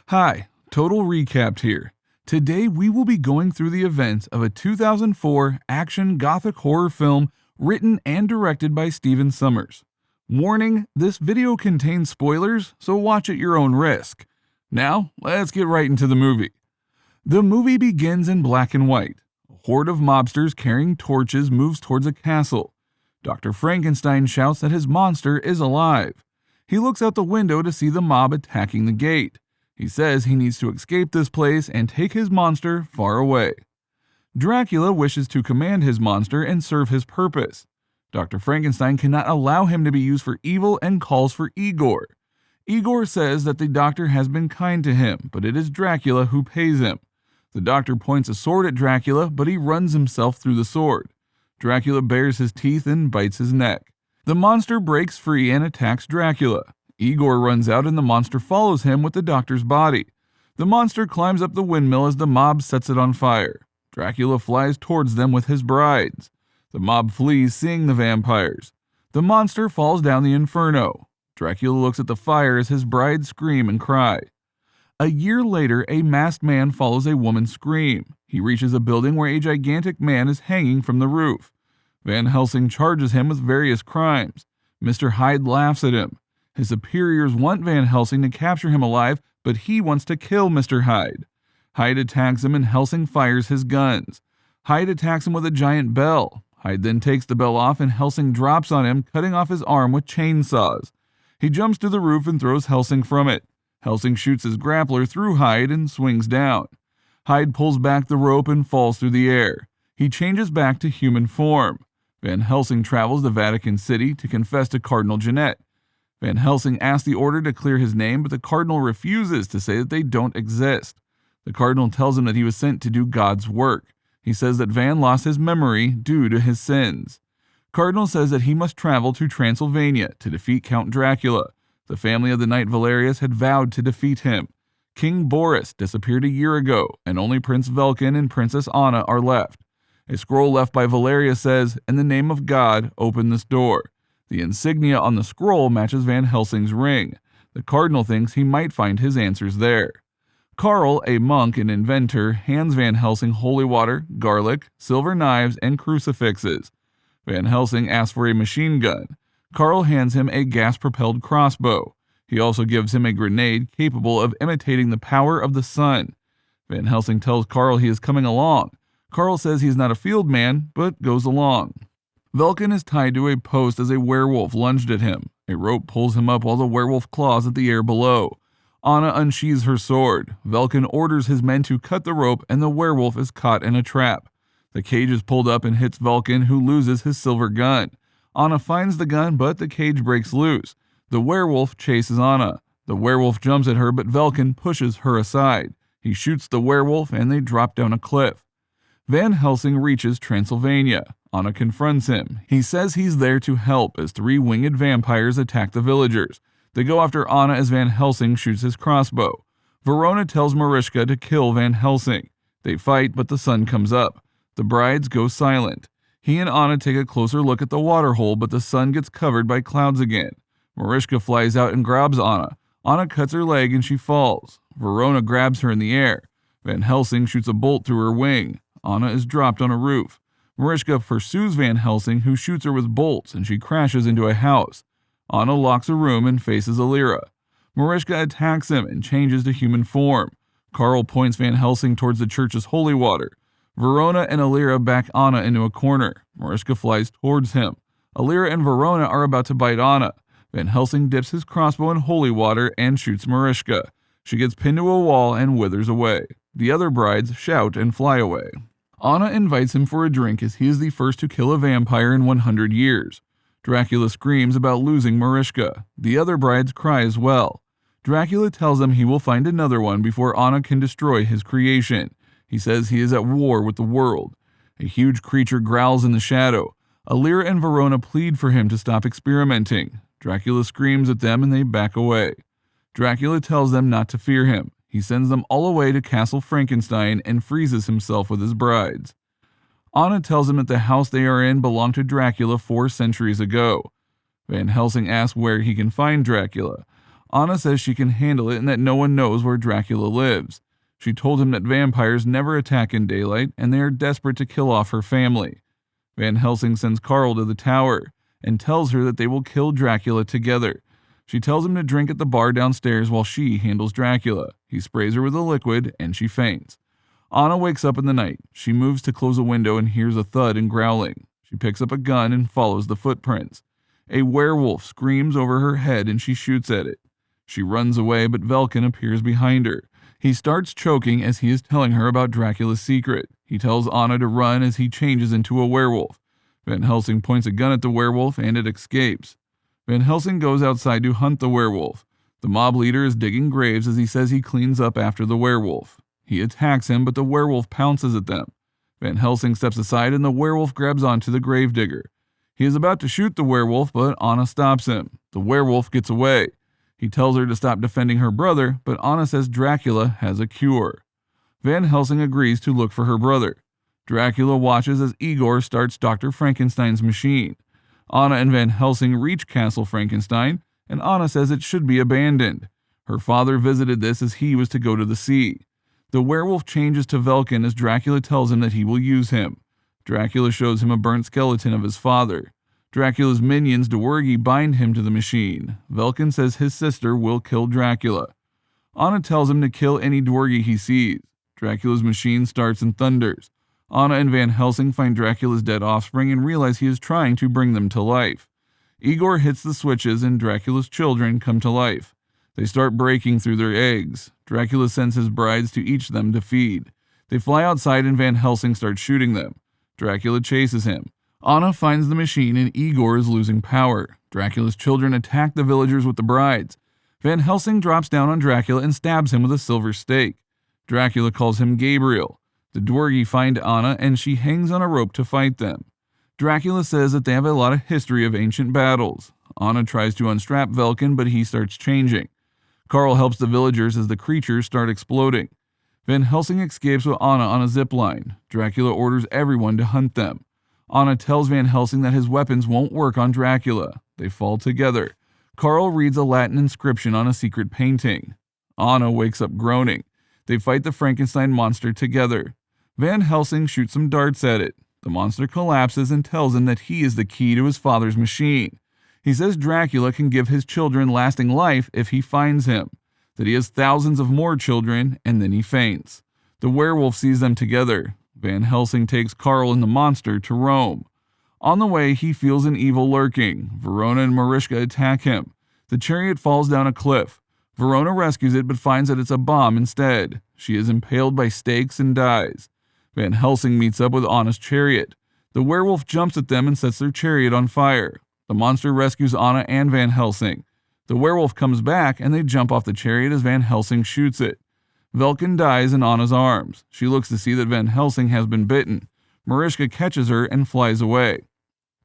Hi, Total Recapped here. Today we will be going through the events of a 2004 action gothic horror film written and directed by Stephen Sommers. Warning, this video contains spoilers, so watch at your own risk. Now, let's get right into the movie. The movie begins in black and white. A horde of mobsters carrying torches moves towards a castle. Dr. Frankenstein shouts that his monster is alive. He looks out the window to see the mob attacking the gate. He says he needs to escape this place and take his monster far away. Dracula wishes to command his monster and serve his purpose. Dr. Frankenstein cannot allow him to be used for evil and calls for Igor. Igor says that the doctor has been kind to him, but it is Dracula who pays him. The doctor points a sword at Dracula, but he runs himself through the sword. Dracula bares his teeth and bites his neck. The monster breaks free and attacks Dracula. Igor runs out and the monster follows him with the doctor's body. The monster climbs up the windmill as the mob sets it on fire. Dracula flies towards them with his brides. The mob flees, seeing the vampires. The monster falls down the inferno. Dracula looks at the fire as his brides scream and cry. A year later, a masked man follows a woman scream. He reaches a building where a gigantic man is hanging from the roof. Van Helsing charges him with various crimes. Mr. Hyde laughs at him. His superiors want Van Helsing to capture him alive, but he wants to kill Mr. Hyde. Hyde attacks him and Helsing fires his guns. Hyde attacks him with a giant bell. Hyde then takes the bell off and Helsing drops on him, cutting off his arm with chainsaws. He jumps to the roof and throws Helsing from it. Helsing shoots his grappler through Hyde and swings down. Hyde pulls back the rope and falls through the air. He changes back to human form. Van Helsing travels to Vatican City to confess to Cardinal Jeanette. Van Helsing asks the order to clear his name, but the cardinal refuses to say that they don't exist. The cardinal tells him that he was sent to do God's work. He says that Van lost his memory due to his sins. Cardinal says that he must travel to Transylvania to defeat Count Dracula. The family of the Knight Valerius had vowed to defeat him. King Boris disappeared a year ago, and only Prince Velkin and Princess Anna are left. A scroll left by Valerius says, "In the name of God, open this door." The insignia on the scroll matches Van Helsing's ring. The cardinal thinks he might find his answers there. Carl, a monk and inventor, hands Van Helsing holy water, garlic, silver knives, and crucifixes. Van Helsing asks for a machine gun. Carl hands him a gas-propelled crossbow. He also gives him a grenade capable of imitating the power of the sun. Van Helsing tells Carl he is coming along. Carl says he is not a field man, but goes along. Velkin is tied to a post as a werewolf lunged at him. A rope pulls him up while the werewolf claws at the air below. Anna unsheathes her sword. Velkin orders his men to cut the rope and the werewolf is caught in a trap. The cage is pulled up and hits Velkin, who loses his silver gun. Anna finds the gun, but the cage breaks loose. The werewolf chases Anna. The werewolf jumps at her, but Velkin pushes her aside. He shoots the werewolf and they drop down a cliff. Van Helsing reaches Transylvania. Anna confronts him. He says he's there to help as 3 winged vampires attack the villagers. They go after Anna as Van Helsing shoots his crossbow. Verona tells Mariska to kill Van Helsing. They fight, but the sun comes up. The brides go silent. He and Anna take a closer look at the waterhole, but the sun gets covered by clouds again. Mariska flies out and grabs Anna. Anna cuts her leg and she falls. Verona grabs her in the air. Van Helsing shoots a bolt through her wing. Anna is dropped on a roof. Mariska pursues Van Helsing, who shoots her with bolts, and she crashes into a house. Anna locks a room and faces Alira. Mariska attacks him and changes to human form. Carl points Van Helsing towards the church's holy water. Verona and Alira back Anna into a corner. Mariska flies towards him. Alira and Verona are about to bite Anna. Van Helsing dips his crossbow in holy water and shoots Mariska. She gets pinned to a wall and withers away. The other brides shout and fly away. Anna invites him for a drink as he is the first to kill a vampire in 100 years. Dracula screams about losing Mariska. The other brides cry as well. Dracula tells them he will find another one before Anna can destroy his creation. He says he is at war with the world. A huge creature growls in the shadow. Alira and Verona plead for him to stop experimenting. Dracula screams at them and they back away. Dracula tells them not to fear him. He sends them all away to Castle Frankenstein and freezes himself with his brides. Anna tells him that the house they are in belonged to Dracula 4 centuries ago. Van Helsing asks where he can find Dracula. Anna says she can handle it and that no one knows where Dracula lives. She told him that vampires never attack in daylight and they are desperate to kill off her family. Van Helsing sends Carl to the tower and tells her that they will kill Dracula together. She tells him to drink at the bar downstairs while she handles Dracula. He sprays her with a liquid and she faints. Anna wakes up in the night. She moves to close a window and hears a thud and growling. She picks up a gun and follows the footprints. A werewolf screams over her head and she shoots at it. She runs away, but Velkin appears behind her. He starts choking as he is telling her about Dracula's secret. He tells Anna to run as he changes into a werewolf. Van Helsing points a gun at the werewolf and it escapes. Van Helsing goes outside to hunt the werewolf. The mob leader is digging graves as he says he cleans up after the werewolf. He attacks him, but the werewolf pounces at them. Van Helsing steps aside and the werewolf grabs onto the gravedigger. He is about to shoot the werewolf, but Anna stops him. The werewolf gets away. He tells her to stop defending her brother, but Anna says Dracula has a cure. Van Helsing agrees to look for her brother. Dracula watches as Igor starts Dr. Frankenstein's machine. Anna and Van Helsing reach Castle Frankenstein, and Anna says it should be abandoned. Her father visited this as he was to go to the sea. The werewolf changes to Velkin as Dracula tells him that he will use him. Dracula shows him a burnt skeleton of his father. Dracula's minions, Dwergi, bind him to the machine. Velkin says his sister will kill Dracula. Anna tells him to kill any Dwergi he sees. Dracula's machine starts and thunders. Anna and Van Helsing find Dracula's dead offspring and realize he is trying to bring them to life. Igor hits the switches and Dracula's children come to life. They start breaking through their eggs. Dracula sends his brides to each of them to feed. They fly outside and Van Helsing starts shooting them. Dracula chases him. Anna finds the machine and Igor is losing power. Dracula's children attack the villagers with the brides. Van Helsing drops down on Dracula and stabs him with a silver stake. Dracula calls him Gabriel. The Dwergi find Anna and she hangs on a rope to fight them. Dracula says that they have a lot of history of ancient battles. Anna tries to unstrap Velkin, but he starts changing. Carl helps the villagers as the creatures start exploding. Van Helsing escapes with Anna on a zip line. Dracula orders everyone to hunt them. Anna tells Van Helsing that his weapons won't work on Dracula. They fall together. Carl reads a Latin inscription on a secret painting. Anna wakes up groaning. They fight the Frankenstein monster together. Van Helsing shoots some darts at it. The monster collapses and tells him that he is the key to his father's machine. He says Dracula can give his children lasting life if he finds him, that he has thousands of more children, and then he faints. The werewolf sees them together. Van Helsing takes Carl and the monster to Rome. On the way, he feels an evil lurking. Verona and Mariska attack him. The chariot falls down a cliff. Verona rescues it but finds that it's a bomb instead. She is impaled by stakes and dies. Van Helsing meets up with Anna's chariot. The werewolf jumps at them and sets their chariot on fire. The monster rescues Anna and Van Helsing. The werewolf comes back and they jump off the chariot as Van Helsing shoots it. Velkin dies in Anna's arms. She looks to see that Van Helsing has been bitten. Mariska catches her and flies away.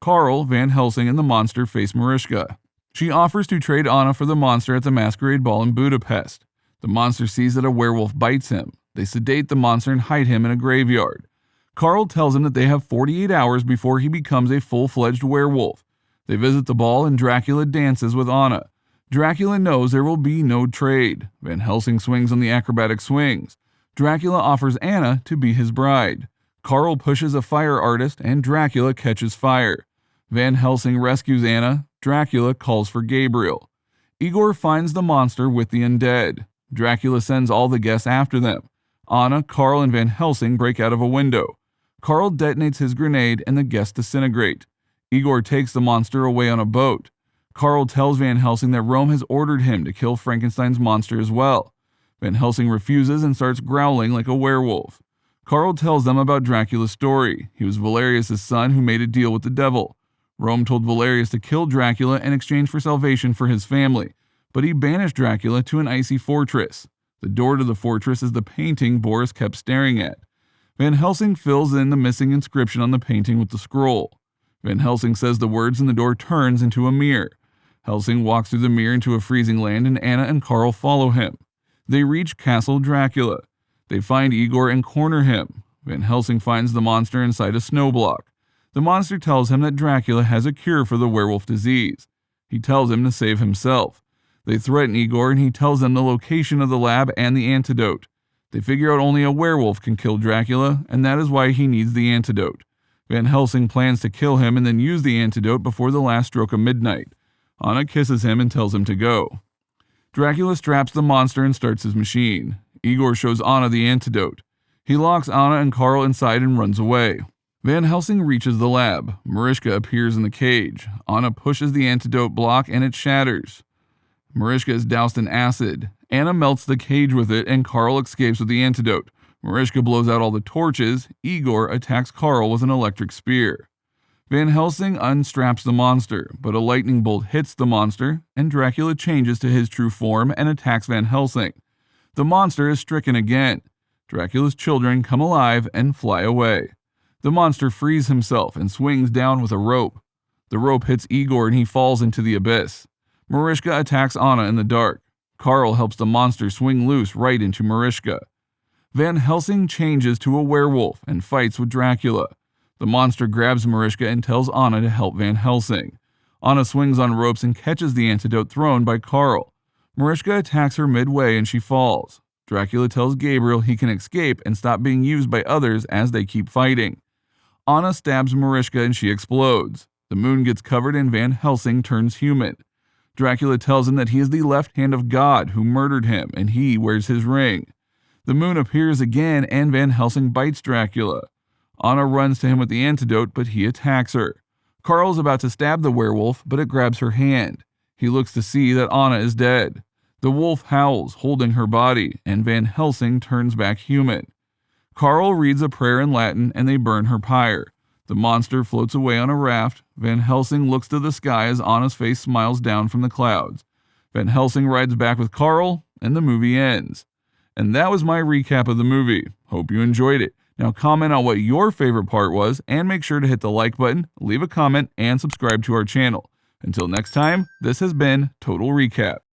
Carl, Van Helsing, and the monster face Mariska. She offers to trade Anna for the monster at the masquerade ball in Budapest. The monster sees that a werewolf bites him. They sedate the monster and hide him in a graveyard. Carl tells him that they have 48 hours before he becomes a full-fledged werewolf. They visit the ball and Dracula dances with Anna. Dracula knows there will be no trade. Van Helsing swings on the acrobatic swings. Dracula offers Anna to be his bride. Carl pushes a fire artist and Dracula catches fire. Van Helsing rescues Anna. Dracula calls for Gabriel. Igor finds the monster with the undead. Dracula sends all the guests after them. Anna, Carl, and Van Helsing break out of a window. Carl detonates his grenade and the guests disintegrate. Igor takes the monster away on a boat. Carl tells Van Helsing that Rome has ordered him to kill Frankenstein's monster as well. Van Helsing refuses and starts growling like a werewolf. Carl tells them about Dracula's story. He was Valerius' son who made a deal with the devil. Rome told Valerius to kill Dracula in exchange for salvation for his family, but he banished Dracula to an icy fortress. The door to the fortress is the painting Boris kept staring at. Van Helsing fills in the missing inscription on the painting with the scroll. Van Helsing says the words and the door turns into a mirror. Helsing walks through the mirror into a freezing land and Anna and Carl follow him. They reach Castle Dracula. They find Igor and corner him. Van Helsing finds the monster inside a snow block. The monster tells him that Dracula has a cure for the werewolf disease. He tells him to save himself. They threaten Igor and he tells them the location of the lab and the antidote. They figure out only a werewolf can kill Dracula, and that is why he needs the antidote. Van Helsing plans to kill him and then use the antidote before the last stroke of midnight. Anna kisses him and tells him to go. Dracula straps the monster and starts his machine. Igor shows Anna the antidote. He locks Anna and Carl inside and runs away. Van Helsing reaches the lab. Mariska appears in the cage. Anna pushes the antidote block and it shatters. Mariska is doused in acid. Anna melts the cage with it and Carl escapes with the antidote. Mariska blows out all the torches. Igor attacks Carl with an electric spear. Van Helsing unstraps the monster, but a lightning bolt hits the monster, and Dracula changes to his true form and attacks Van Helsing. The monster is stricken again. Dracula's children come alive and fly away. The monster frees himself and swings down with a rope. The rope hits Igor and he falls into the abyss. Mariska attacks Anna in the dark. Carl helps the monster swing loose right into Mariska. Van Helsing changes to a werewolf and fights with Dracula. The monster grabs Mariska and tells Anna to help Van Helsing. Anna swings on ropes and catches the antidote thrown by Carl. Mariska attacks her midway and she falls. Dracula tells Gabriel he can escape and stop being used by others as they keep fighting. Anna stabs Mariska and she explodes. The moon gets covered and Van Helsing turns human. Dracula tells him that he is the left hand of God who murdered him and he wears his ring. The moon appears again and Van Helsing bites Dracula. Anna runs to him with the antidote, but he attacks her. Carl is about to stab the werewolf, but it grabs her hand. He looks to see that Anna is dead. The wolf howls, holding her body, and Van Helsing turns back human. Carl reads a prayer in Latin and they burn her pyre. The monster floats away on a raft. Van Helsing looks to the sky as Anna's face smiles down from the clouds. Van Helsing rides back with Carl, and the movie ends. And that was my recap of the movie. Hope you enjoyed it. Now comment on what your favorite part was, and make sure to hit the like button, leave a comment, and subscribe to our channel. Until next time, this has been Total Recap.